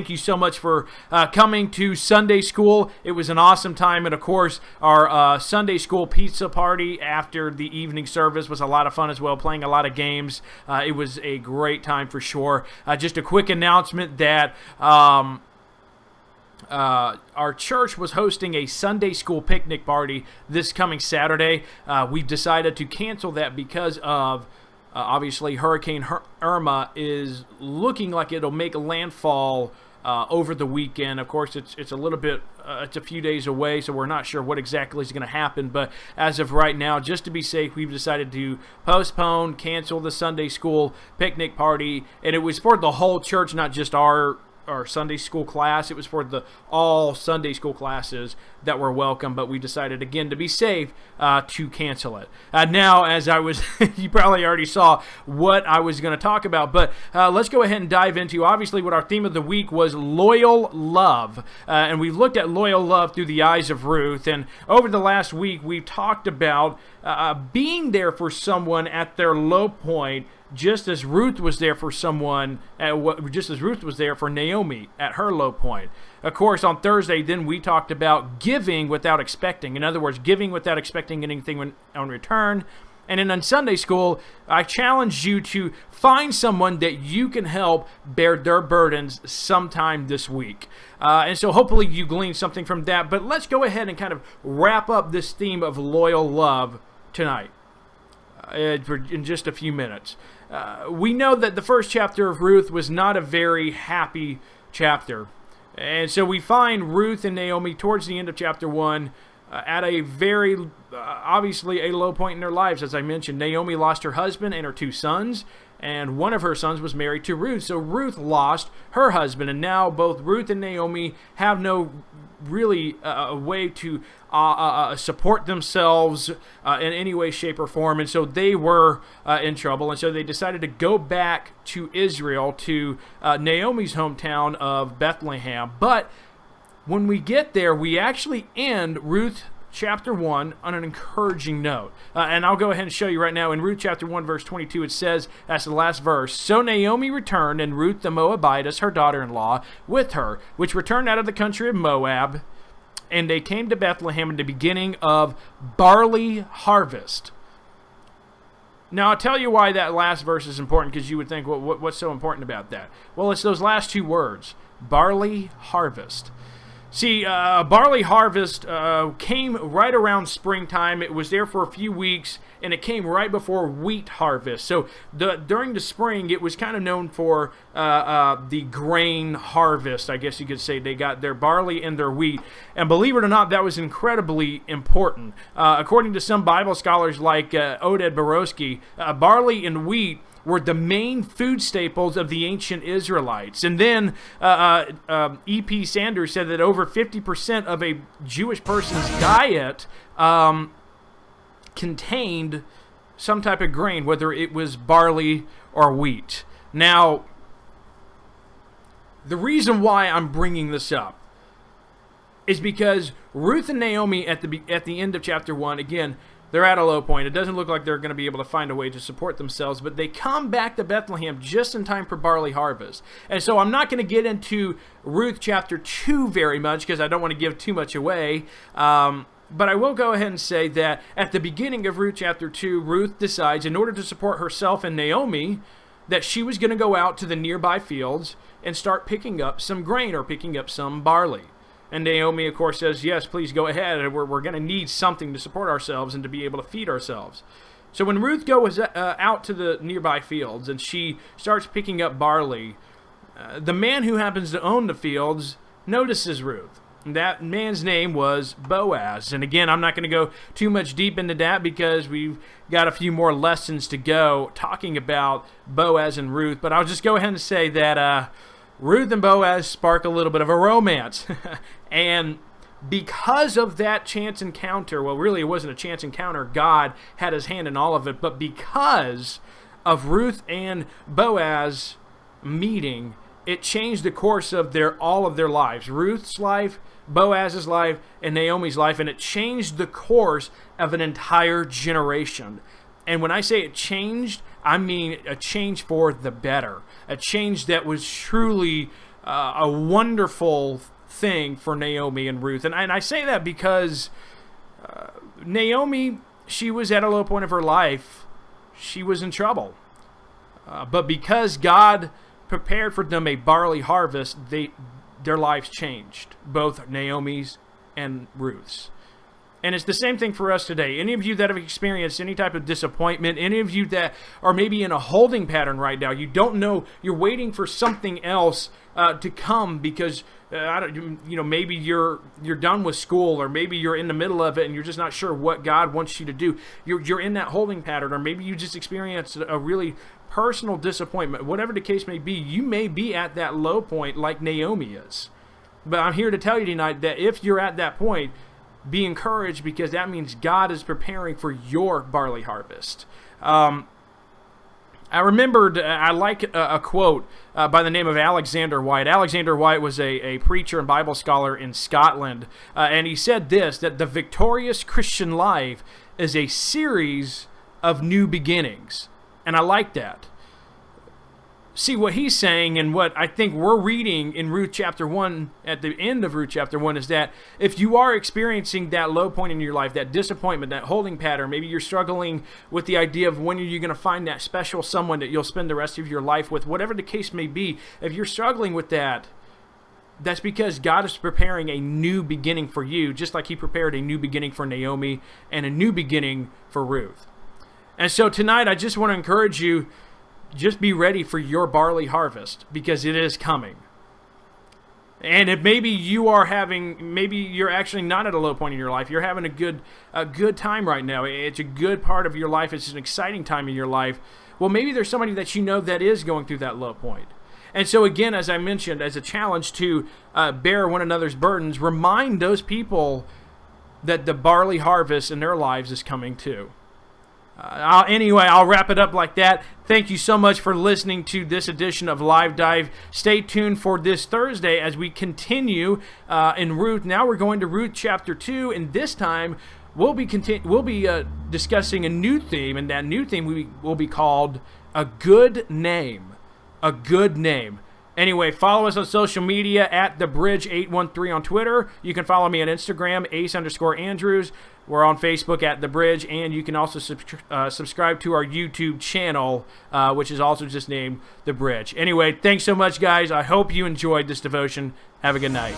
thank you so much for coming to Sunday school. It was an awesome time. And, of course, our Sunday school pizza party after the evening service was a lot of fun as well, playing a lot of games. It was a great time for sure. Just a quick announcement that our church was hosting a Sunday school picnic party this coming Saturday. We've decided to cancel that because of obviously Hurricane Irma is looking like it'll make landfall over the weekend. Of course, it's a little bit, it's a few days away, so we're not sure what exactly is going to happen. But as of right now, just to be safe, we've decided to postpone, cancel the Sunday school picnic party. And it was for the whole church, not just our Sunday school class. It was for all Sunday school classes that were welcome, but we decided again to be safe to cancel it. Now, as I was, you probably already saw what I was going to talk about, but let's go ahead and dive into obviously what our theme of the week was: loyal love, and we looked at loyal love through the eyes of Ruth. And over the last week, we've talked about being there for someone at their low point, just as Ruth was there for just as Ruth was there for Naomi at her low point. Of course, on Thursday, then we talked about giving without expecting. In other words, giving without expecting anything on return. And then on Sunday school, I challenged you to find someone that you can help bear their burdens sometime this week. And so hopefully you gleaned something from that. But let's go ahead and kind of wrap up this theme of loyal love tonight in just a few minutes. We know that the first chapter of Ruth was not a very happy chapter. And so we find Ruth and Naomi towards the end of chapter 1 at a very, obviously a low point in their lives. As I mentioned, Naomi lost her husband and her 2 sons, and one of her sons was married to Ruth. So Ruth lost her husband, and now both Ruth and Naomi have no really a way to support themselves in any way, shape, or form. And so they were in trouble. And so they decided to go back to Israel, to Naomi's hometown of Bethlehem. But when we get there, we actually end Ruth chapter 1 on an encouraging note. And I'll go ahead and show you right now. In Ruth chapter 1, verse 22, it says, that's the last verse, "So Naomi returned, and Ruth the Moabitess, her daughter-in-law, with her, which returned out of the country of Moab, and they came to Bethlehem in the beginning of barley harvest." Now, I'll tell you why that last verse is important, because you would think, well, what's so important about that? Well, it's those last 2 words, barley harvest. See, barley harvest came right around springtime. It was there for a few weeks, and it came right before wheat harvest. So during the spring, it was kind of known for the grain harvest, I guess you could say. They got their barley and their wheat. And believe it or not, that was incredibly important. According to some Bible scholars like Oded Borowski, barley and wheat were the main food staples of the ancient Israelites. And then E.P. Sanders said that over 50% of a Jewish person's diet contained some type of grain, whether it was barley or wheat. Now, the reason why I'm bringing this up is because Ruth and Naomi at the end of chapter 1, again, they're at a low point. It doesn't look like they're going to be able to find a way to support themselves, but they come back to Bethlehem just in time for barley harvest. And so I'm not going to get into Ruth chapter 2 very much because I don't want to give too much away. But I will go ahead and say that at the beginning of Ruth chapter 2, Ruth decides, in order to support herself and Naomi, that she was going to go out to the nearby fields and start picking up some grain or picking up some barley. And Naomi, of course, says, yes, please go ahead. We're going to need something to support ourselves and to be able to feed ourselves. So when Ruth goes out to the nearby fields and she starts picking up barley, the man who happens to own the fields notices Ruth. And that man's name was Boaz. And again, I'm not going to go too much deep into that because we've got a few more lessons to go talking about Boaz and Ruth. But I'll just go ahead and say that Ruth and Boaz spark a little bit of a romance. And because of that chance encounter, well, really it wasn't a chance encounter. God had his hand in all of it. But because of Ruth and Boaz meeting, it changed the course of all of their lives. Ruth's life, Boaz's life, and Naomi's life. And it changed the course of an entire generation. And when I say it changed, I mean a change for the better. A change that was truly a wonderful thing for Naomi and Ruth. And I say that because Naomi, she was at a low point of her life. She was in trouble. But because God prepared for them a barley harvest, their lives changed, both Naomi's and Ruth's. And it's the same thing for us today. Any of you that have experienced any type of disappointment, any of you that are maybe in a holding pattern right now, you don't know, you're waiting for something else to come because maybe you're done with school, or maybe you're in the middle of it and you're just not sure what God wants you to do. You're in that holding pattern, or maybe you just experienced a really personal disappointment. Whatever the case may be, you may be at that low point like Naomi is. But I'm here to tell you tonight that if you're at that point, be encouraged, because that means God is preparing for your barley harvest. I remembered, I like a quote by the name of Alexander White. Alexander White was a preacher and Bible scholar in Scotland, and he said this, that the victorious Christian life is a series of new beginnings. And I like that. See, what he's saying, and what I think we're reading in Ruth chapter 1, at the end of Ruth chapter 1, is that if you are experiencing that low point in your life, that disappointment, that holding pattern, maybe you're struggling with the idea of when are you going to find that special someone that you'll spend the rest of your life with, whatever the case may be, if you're struggling with that, that's because God is preparing a new beginning for you, just like he prepared a new beginning for Naomi and a new beginning for Ruth. And so tonight, I just want to encourage you, just be ready for your barley harvest, because it is coming. And if maybe you're actually not at a low point in your life, you're having a good time right now. It's a good part of your life. It's an exciting time in your life. Well, maybe there's somebody that you know that is going through that low point. And so again, as I mentioned, as a challenge to bear one another's burdens, remind those people that the barley harvest in their lives is coming too. I'll wrap it up like that. Thank you so much for listening to this edition of Live Dive. Stay tuned for this Thursday as we continue in Ruth. Now we're going to Ruth chapter 2, and this time we'll be discussing a new theme, and that new theme will be called A Good Name. A Good Name. Anyway, follow us on social media at TheBridge813 on Twitter. You can follow me on Instagram, Ace_Andrews. We're on Facebook at The Bridge, and you can also subscribe to our YouTube channel, which is also just named The Bridge. Anyway, thanks so much, guys. I hope you enjoyed this devotion. Have a good night.